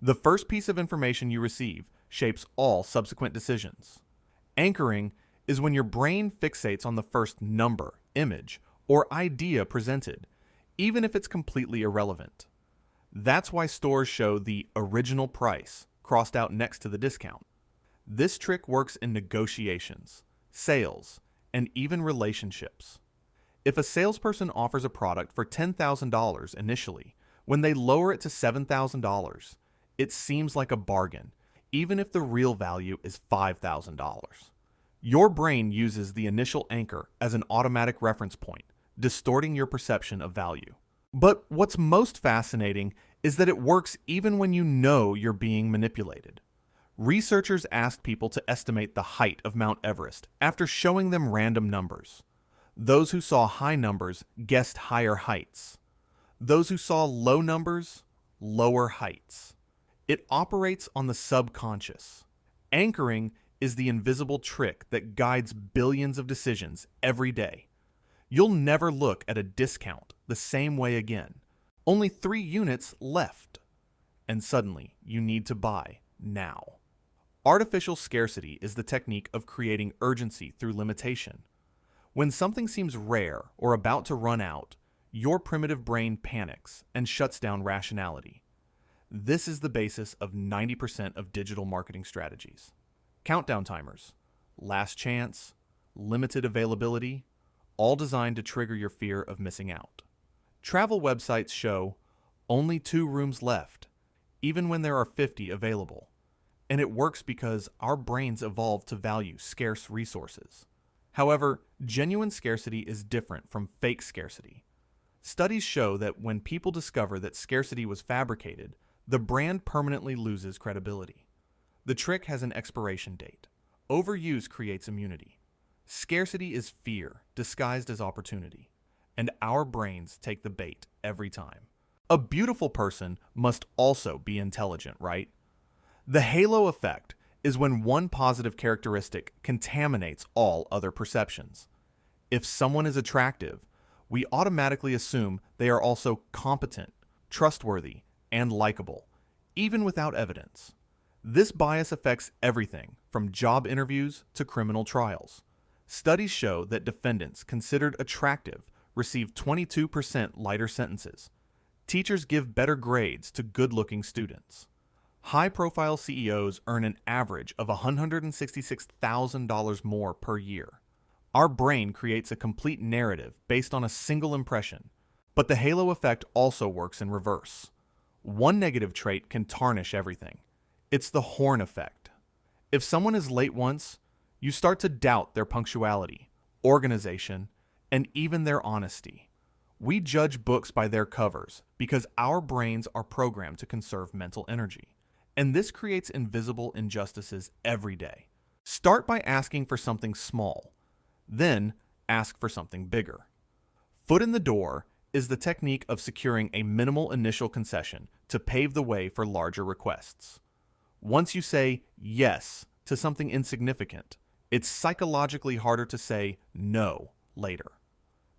The first piece of information you receive shapes all subsequent decisions. Anchoring is when your brain fixates on the first number, image, or idea presented, even if it's completely irrelevant. That's why stores show the original price crossed out next to the discount. This trick works in negotiations, sales, and even relationships. If a salesperson offers a product for $10,000 initially, when they lower it to $7,000, it seems like a bargain, even if the real value is $5,000. Your brain uses the initial anchor as an automatic reference point, distorting your perception of value. But what's most fascinating is that it works even when you know you're being manipulated. Researchers asked people to estimate the height of Mount Everest after showing them random numbers. Those who saw high numbers guessed higher heights. Those who saw low numbers, lower heights. It operates on the subconscious. Anchoring is the invisible trick that guides billions of decisions every day. You'll never look at a discount the same way again. Only 3 units left. And suddenly, you need to buy now. Artificial scarcity is the technique of creating urgency through limitation. When something seems rare or about to run out, your primitive brain panics and shuts down rationality. This is the basis of 90% of digital marketing strategies. Countdown timers, last chance, limited availability, all designed to trigger your fear of missing out. Travel websites show only 2 rooms left, even when there are 50 available. And it works because our brains evolved to value scarce resources. However, genuine scarcity is different from fake scarcity. Studies show that when people discover that scarcity was fabricated, the brand permanently loses credibility. The trick has an expiration date. Overuse creates immunity. Scarcity is fear disguised as opportunity, and our brains take the bait every time. A beautiful person must also be intelligent, right? The halo effect is when one positive characteristic contaminates all other perceptions. If someone is attractive, we automatically assume they are also competent, trustworthy, and likable, even without evidence. This bias affects everything from job interviews to criminal trials. Studies show that defendants considered attractive receive 22% lighter sentences. Teachers give better grades to good-looking students. High-profile CEOs earn an average of $166,000 more per year. Our brain creates a complete narrative based on a single impression, but the halo effect also works in reverse. One negative trait can tarnish everything. It's the horn effect. If someone is late once, you start to doubt their punctuality, organization, and even their honesty. We judge books by their covers because our brains are programmed to conserve mental energy. And this creates invisible injustices every day. Start by asking for something small, then ask for something bigger. Foot in the door is the technique of securing a minimal initial concession to pave the way for larger requests. Once you say yes to something insignificant, it's psychologically harder to say no later.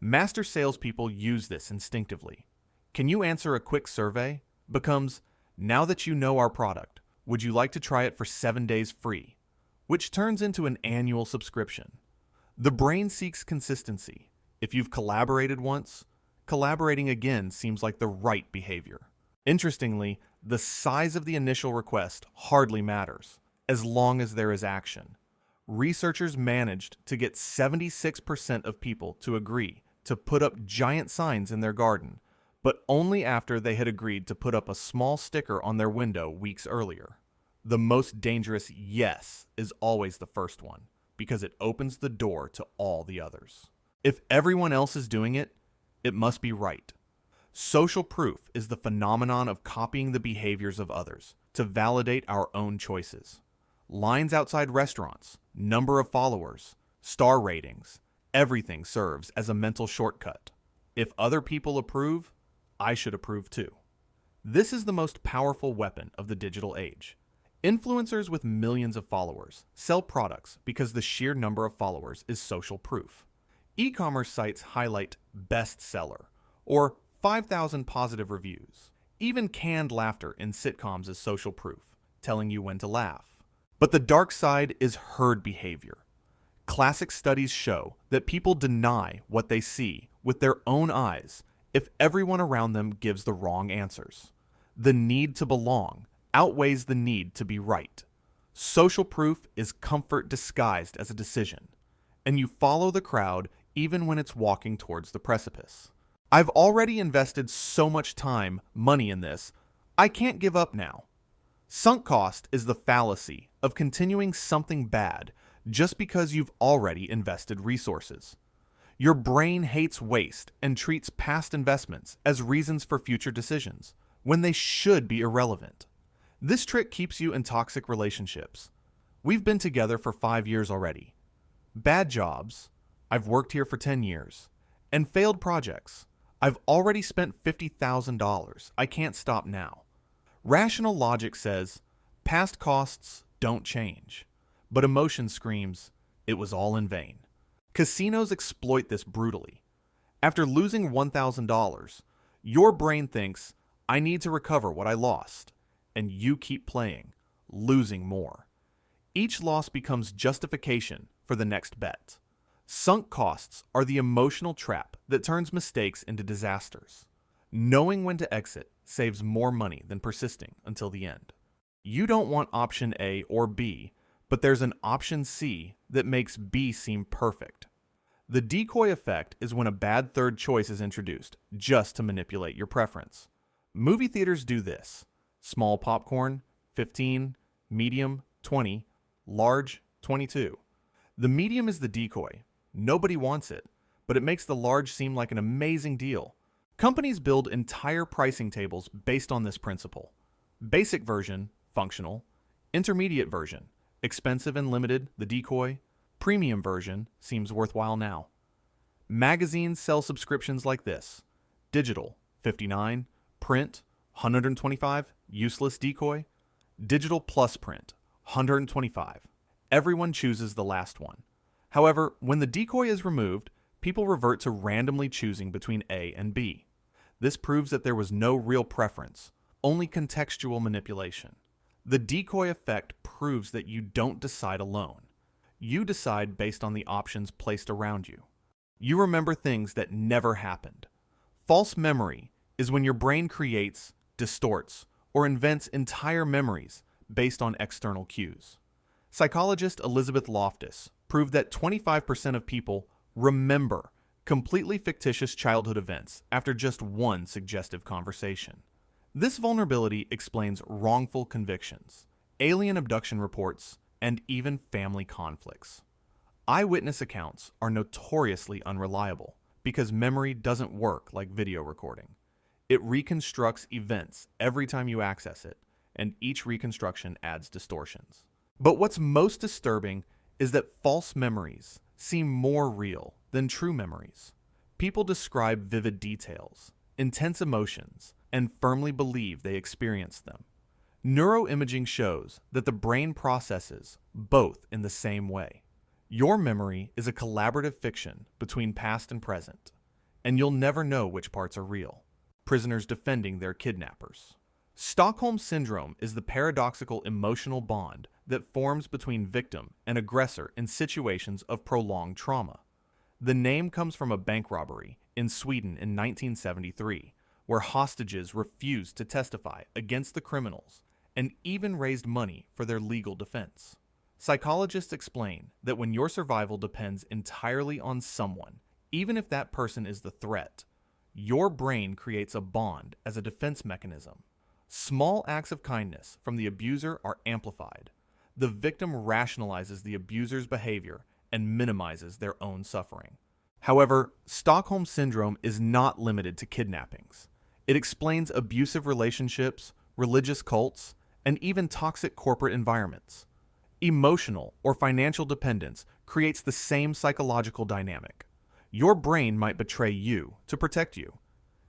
Master salespeople use this instinctively. Can you answer a quick survey? Becomes, now that you know our product, would you like to try it for 7 days free? Which turns into an annual subscription. The brain seeks consistency. If you've collaborated once, collaborating again seems like the right behavior. Interestingly, the size of the initial request hardly matters, as long as there is action. Researchers managed to get 76% of people to agree to put up giant signs in their garden, but only after they had agreed to put up a small sticker on their window weeks earlier. The most dangerous yes is always the first one, because it opens the door to all the others. If everyone else is doing it, it must be right. Social proof is the phenomenon of copying the behaviors of others to validate our own choices. Lines outside restaurants, number of followers, star ratings, everything serves as a mental shortcut. If other people approve, I should approve too. This is the most powerful weapon of the digital age. Influencers with millions of followers sell products because the sheer number of followers is social proof. E-commerce sites highlight bestseller or 5,000 positive reviews. Even canned laughter in sitcoms is social proof, telling you when to laugh. But the dark side is herd behavior. Classic studies show that people deny what they see with their own eyes if everyone around them gives the wrong answers. The need to belong outweighs the need to be right. Social proof is comfort disguised as a decision, and you follow the crowd even when it's walking towards the precipice. I've already invested so much time, money in this, I can't give up now. Sunk cost is the fallacy of continuing something bad just because you've already invested resources. Your brain hates waste and treats past investments as reasons for future decisions, when they should be irrelevant. This trick keeps you in toxic relationships. We've been together for 5 years already. Bad jobs, I've worked here for 10 years. And failed projects, I've already spent $50,000. I can't stop now. Rational logic says, past costs don't change. But emotion screams, it was all in vain. Casinos exploit this brutally. After losing $1,000, your brain thinks, I need to recover what I lost. And you keep playing, losing more. Each loss becomes justification for the next bet. Sunk costs are the emotional trap that turns mistakes into disasters. Knowing when to exit saves more money than persisting until the end. You don't want option A or B, but there's an option C that makes B seem perfect. The decoy effect is when a bad third choice is introduced just to manipulate your preference. Movie theaters do this. Small popcorn, 15, medium, 20, large, 22. The medium is the decoy. Nobody wants it, but it makes the large seem like an amazing deal. Companies build entire pricing tables based on this principle. Basic version, functional. Intermediate version, expensive and limited, the decoy. Premium version seems worthwhile now. Magazines sell subscriptions like this. Digital, 59. Print, 125. Useless decoy. Digital plus print, 125. Everyone chooses the last one. However, when the decoy is removed, people revert to randomly choosing between A and B. This proves that there was no real preference, only contextual manipulation. The decoy effect proves that you don't decide alone. You decide based on the options placed around you. You remember things that never happened. False memory is when your brain creates, distorts, or invents entire memories based on external cues. Psychologist Elizabeth Loftus proved that 25% of people remember completely fictitious childhood events after just one suggestive conversation. This vulnerability explains wrongful convictions, alien abduction reports, and even family conflicts. Eyewitness accounts are notoriously unreliable because memory doesn't work like video recording. It reconstructs events every time you access it, and each reconstruction adds distortions. But what's most disturbing is that false memories seem more real than true memories. People describe vivid details, intense emotions, and firmly believe they experienced them. Neuroimaging shows that the brain processes both in the same way. Your memory is a collaborative fiction between past and present, and you'll never know which parts are real. Prisoners defending their kidnappers. Stockholm Syndrome is the paradoxical emotional bond that forms between victim and aggressor in situations of prolonged trauma. The name comes from a bank robbery in Sweden in 1973, where hostages refused to testify against the criminals and even raised money for their legal defense. Psychologists explain that when your survival depends entirely on someone, even if that person is the threat, your brain creates a bond as a defense mechanism. Small acts of kindness from the abuser are amplified. The victim rationalizes the abuser's behavior and minimizes their own suffering. However, Stockholm Syndrome is not limited to kidnappings. It explains abusive relationships, religious cults, and even toxic corporate environments. Emotional or financial dependence creates the same psychological dynamic. Your brain might betray you to protect you,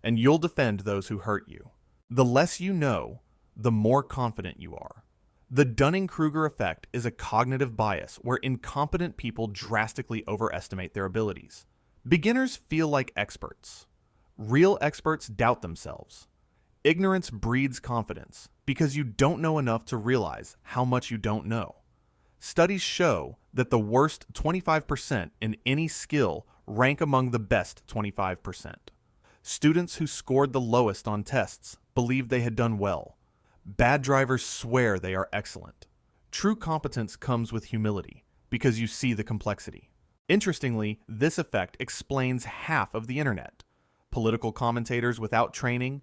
and you'll defend those who hurt you. The less you know, the more confident you are. The Dunning-Kruger Effect is a cognitive bias where incompetent people drastically overestimate their abilities. Beginners feel like experts. Real experts doubt themselves. Ignorance breeds confidence because you don't know enough to realize how much you don't know. Studies show that the worst 25% in any skill rank among the best 25%. Students who scored the lowest on tests believed they had done well. Bad drivers swear they are excellent. True competence comes with humility because you see the complexity. Interestingly, this effect explains half of the internet. Political commentators without training,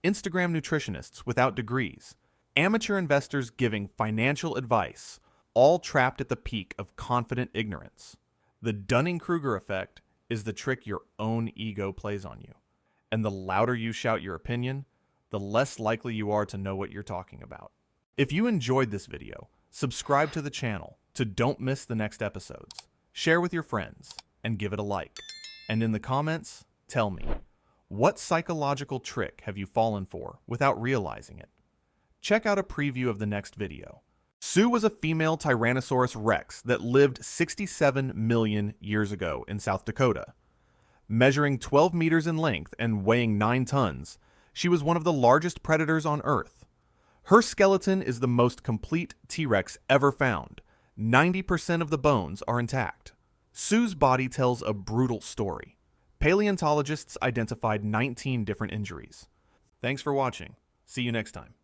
Instagram nutritionists without degrees, amateur investors giving financial advice, all trapped at the peak of confident ignorance. The Dunning-Kruger effect is the trick your own ego plays on you. And the louder you shout your opinion, the less likely you are to know what you're talking about. If you enjoyed this video, subscribe to the channel to don't miss the next episodes. Share with your friends and give it a like. And in the comments, tell me, what psychological trick have you fallen for without realizing it? Check out a preview of the next video. Sue was a female Tyrannosaurus rex that lived 67 million years ago in South Dakota. Measuring 12 meters in length and weighing 9 tons, she was one of the largest predators on Earth. Her skeleton is the most complete T-Rex ever found. 90% of the bones are intact. Sue's body tells a brutal story. Paleontologists identified 19 different injuries. Thanks for watching. See you next time.